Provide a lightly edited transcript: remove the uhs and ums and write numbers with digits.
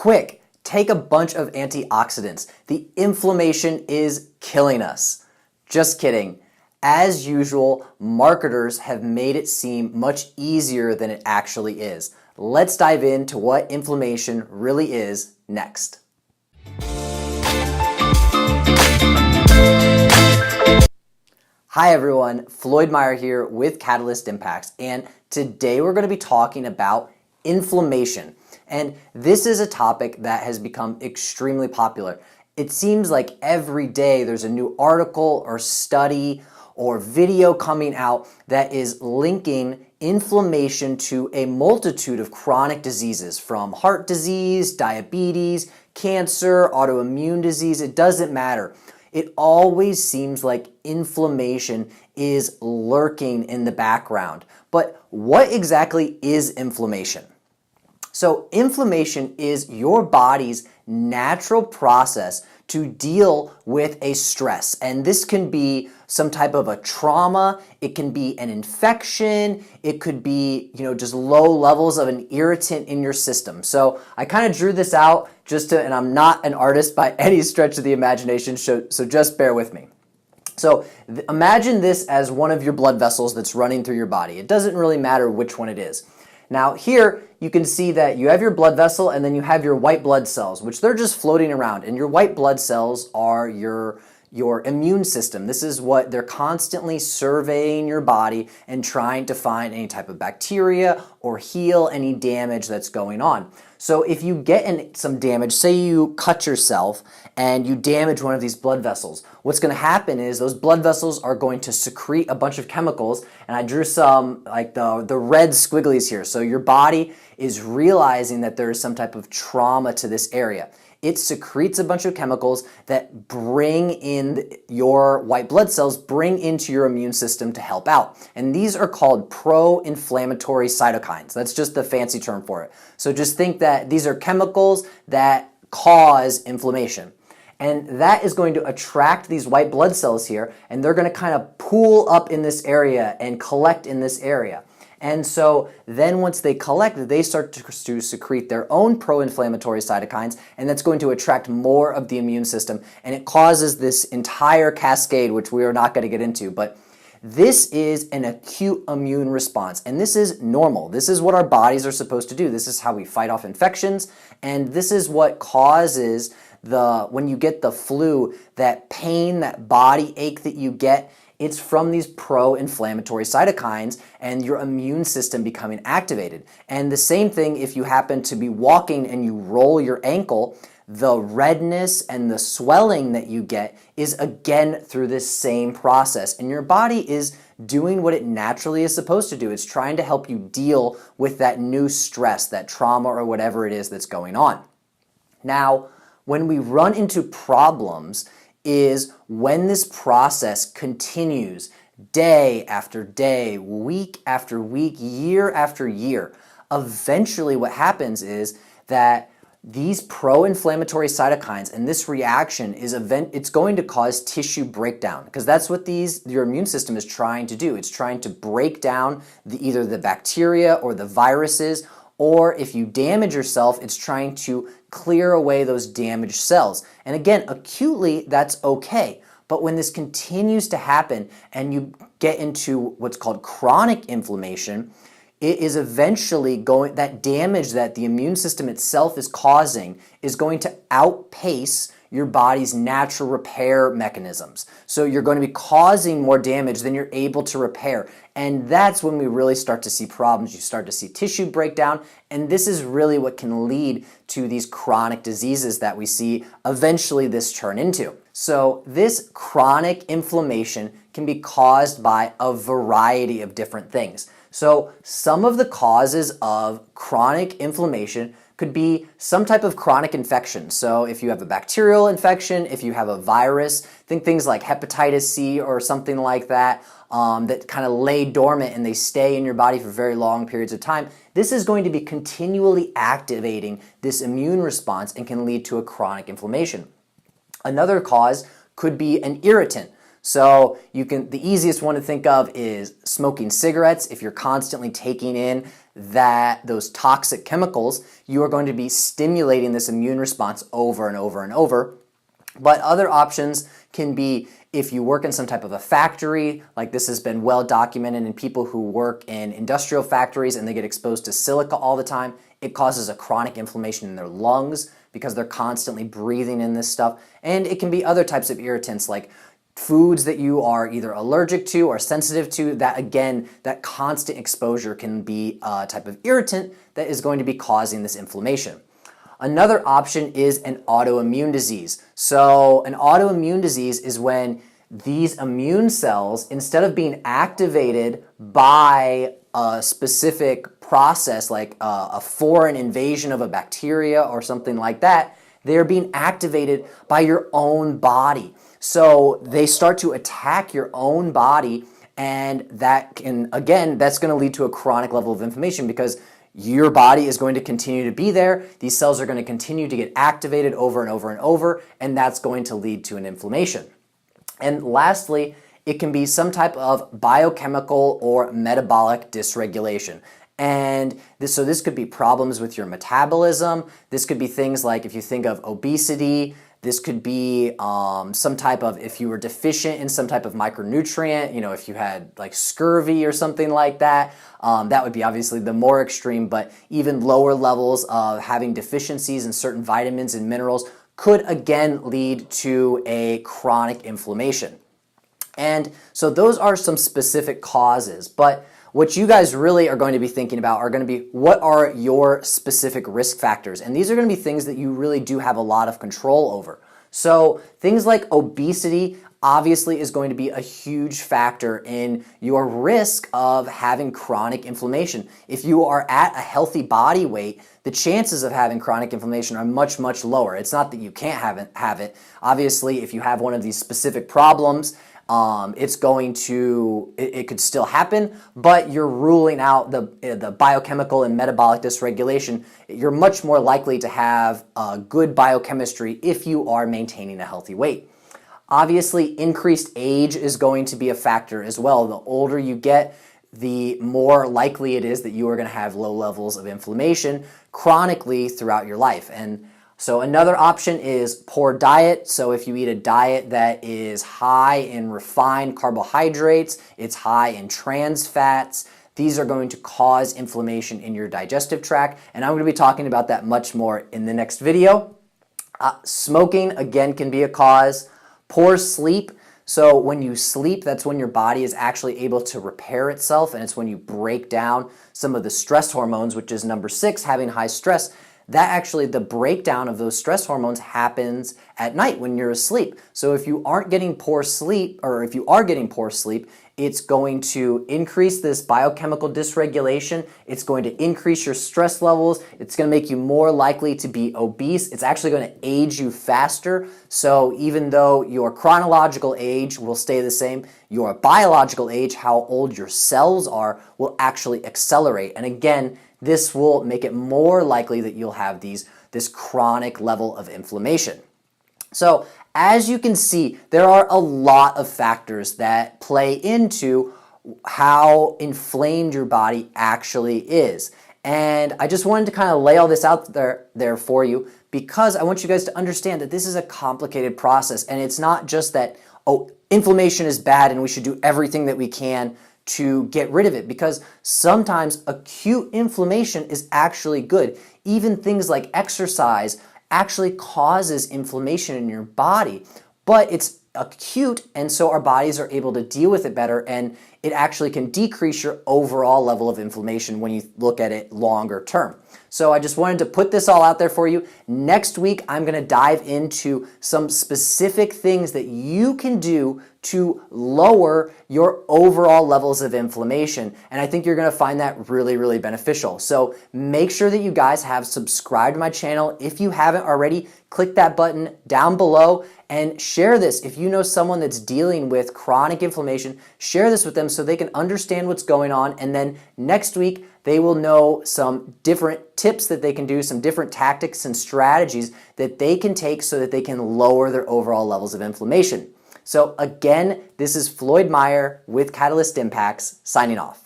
Quick, take a bunch of antioxidants. The inflammation is killing us. Just kidding. As usual, marketers have made it seem much easier than it actually is. Let's dive into what inflammation really is next. Hi everyone, Floyd Meyer here with Catalyst Impacts, and today we're going to be talking about inflammation. And this is a topic that has become extremely popular. It seems like every day there's a new article or study or video coming out that is linking inflammation to a multitude of chronic diseases, from heart disease, diabetes, cancer, autoimmune disease. It doesn't matter. It always seems like inflammation is lurking in the background. But what exactly is inflammation? So inflammation is your body's natural process to deal with a stress. And this can be some type of a trauma, it can be an infection, it could be, just low levels of an irritant in your system. So I kind of drew this out and I'm not an artist by any stretch of the imagination, so just bear with me. So imagine this as one of your blood vessels that's running through your body. It doesn't really matter which one it is. Now here you can see that you have your blood vessel and then you have your white blood cells, which they're just floating around. And your white blood cells are your immune system. This is what they're constantly surveying your body and trying to find any type of bacteria or heal any damage that's going on. So if you get some damage, say you cut yourself and you damage one of these blood vessels, what's going to happen is those blood vessels are going to secrete a bunch of chemicals, and I drew some like the red squigglies here. So your body is realizing that there is some type of trauma to this area. It secretes a bunch of chemicals that bring in your white blood cells, bring into your immune system to help out. And these are called pro-inflammatory cytokines. That's just the fancy term for it. So just think that these are chemicals that cause inflammation. And that is going to attract these white blood cells here, and they're going to kind of pool up in this area and collect in this area. And so then once they collect, they start to secrete their own pro-inflammatory cytokines, and that's going to attract more of the immune system. And it causes this entire cascade, which we are not going to get into. But this is an acute immune response, and this is normal. This is what our bodies are supposed to do. This is how we fight off infections, and this is what causes when you get the flu, that pain, that body ache that you get. It's from these pro-inflammatory cytokines and your immune system becoming activated. And the same thing if you happen to be walking and you roll your ankle, the redness and the swelling that you get is again through this same process. And your body is doing what it naturally is supposed to do. It's trying to help you deal with that new stress, that trauma, or whatever it is that's going on. Now, when we run into problems is when this process continues day after day, week after week, year after year. Eventually what happens is that these pro-inflammatory cytokines and this reaction it's going to cause tissue breakdown, because that's what your immune system is trying to do. It's trying to break down either the bacteria or the viruses, or if you damage yourself, it's trying to clear away those damaged cells. And again, acutely, that's okay. But when this continues to happen and you get into what's called chronic inflammation, it is eventually that damage that the immune system itself is causing is going to outpace your body's natural repair mechanisms. So you're going to be causing more damage than you're able to repair. And that's when we really start to see problems. You start to see tissue breakdown, and this is really what can lead to these chronic diseases that we see eventually this turn into. So this chronic inflammation can be caused by a variety of different things. So some of the causes of chronic inflammation could be some type of chronic infection. So if you have a bacterial infection, if you have a virus, think things like hepatitis C or something like that, that kind of lay dormant and they stay in your body for very long periods of time. This is going to be continually activating this immune response and can lead to a chronic inflammation. Another cause could be an irritant. So the easiest one to think of is smoking cigarettes. If you're constantly taking in those toxic chemicals, you are going to be stimulating this immune response over and over and over. But other options can be if you work in some type of a factory, like this has been well documented in people who work in industrial factories and they get exposed to silica all the time. It causes a chronic inflammation in their lungs because they're constantly breathing in this stuff. And it can be other types of irritants like foods that you are either allergic to or sensitive to. That again, that constant exposure can be a type of irritant that is going to be causing this inflammation. Another option is an autoimmune disease. So an autoimmune disease is when these immune cells, instead of being activated by a specific process like a foreign invasion of a bacteria or something like that, they're being activated by your own body. So they start to attack your own body, and that's going to lead to a chronic level of inflammation because your body is going to continue to be there. These cells are going to continue to get activated over and over and over, and that's going to lead to an inflammation. And lastly, it can be some type of biochemical or metabolic dysregulation. And this could be problems with your metabolism. This could be things like if you think of obesity. This could be some type of, if you were deficient in some type of micronutrient, if you had like scurvy or something like that, that would be obviously the more extreme, but even lower levels of having deficiencies in certain vitamins and minerals could again lead to a chronic inflammation. And so those are some specific causes, but what you guys really are going to be thinking about are going to be what are your specific risk factors. And these are going to be things that you really do have a lot of control over. So things like obesity obviously is going to be a huge factor in your risk of having chronic inflammation. If you are at a healthy body weight, the chances of having chronic inflammation are much, much lower. It's not that you can't have it. Obviously, if you have one of these specific problems, it could still happen, but you're ruling out the biochemical and metabolic dysregulation. You're much more likely to have good biochemistry if you are maintaining a healthy weight. Obviously, increased age is going to be a factor as well. The older you get, the more likely it is that you are going to have low levels of inflammation chronically throughout your life. And so another option is poor diet. So if you eat a diet that is high in refined carbohydrates, it's high in trans fats, these are going to cause inflammation in your digestive tract. And I'm going to be talking about that much more in the next video. Smoking, again, can be a cause. Poor sleep. So when you sleep, that's when your body is actually able to repair itself, and it's when you break down some of the stress hormones, which is number 6, having high stress. The breakdown of those stress hormones happens at night when you're asleep. So if you aren't getting poor sleep, or if you are getting poor sleep, it's going to increase this biochemical dysregulation. It's going to increase your stress levels. It's going to make you more likely to be obese. It's actually going to age you faster. So even though your chronological age will stay the same, your biological age, how old your cells are, will actually accelerate. And again, this will make it more likely that you'll have this chronic level of inflammation. So as you can see, there are a lot of factors that play into how inflamed your body actually is. And I just wanted to kind of lay all this out there for you because I want you guys to understand that this is a complicated process, and it's not just that, inflammation is bad and we should do everything that we can to get rid of it, because sometimes acute inflammation is actually good. Even things like exercise actually causes inflammation in your body, but it's acute, and so our bodies are able to deal with it better, and it actually can decrease your overall level of inflammation when you look at it longer term. So I just wanted to put this all out there for you. Next week, I'm going to dive into some specific things that you can do to lower your overall levels of inflammation. And I think you're going to find that really, really beneficial. So make sure that you guys have subscribed to my channel. If you haven't already, click that button down below and share this. If you know someone that's dealing with chronic inflammation, share this with them so they can understand what's going on. And then next week, they will know some different tips that they can do, some different tactics and strategies that they can take so that they can lower their overall levels of inflammation. So again, this is Floyd Meyer with Catalyst Impacts signing off.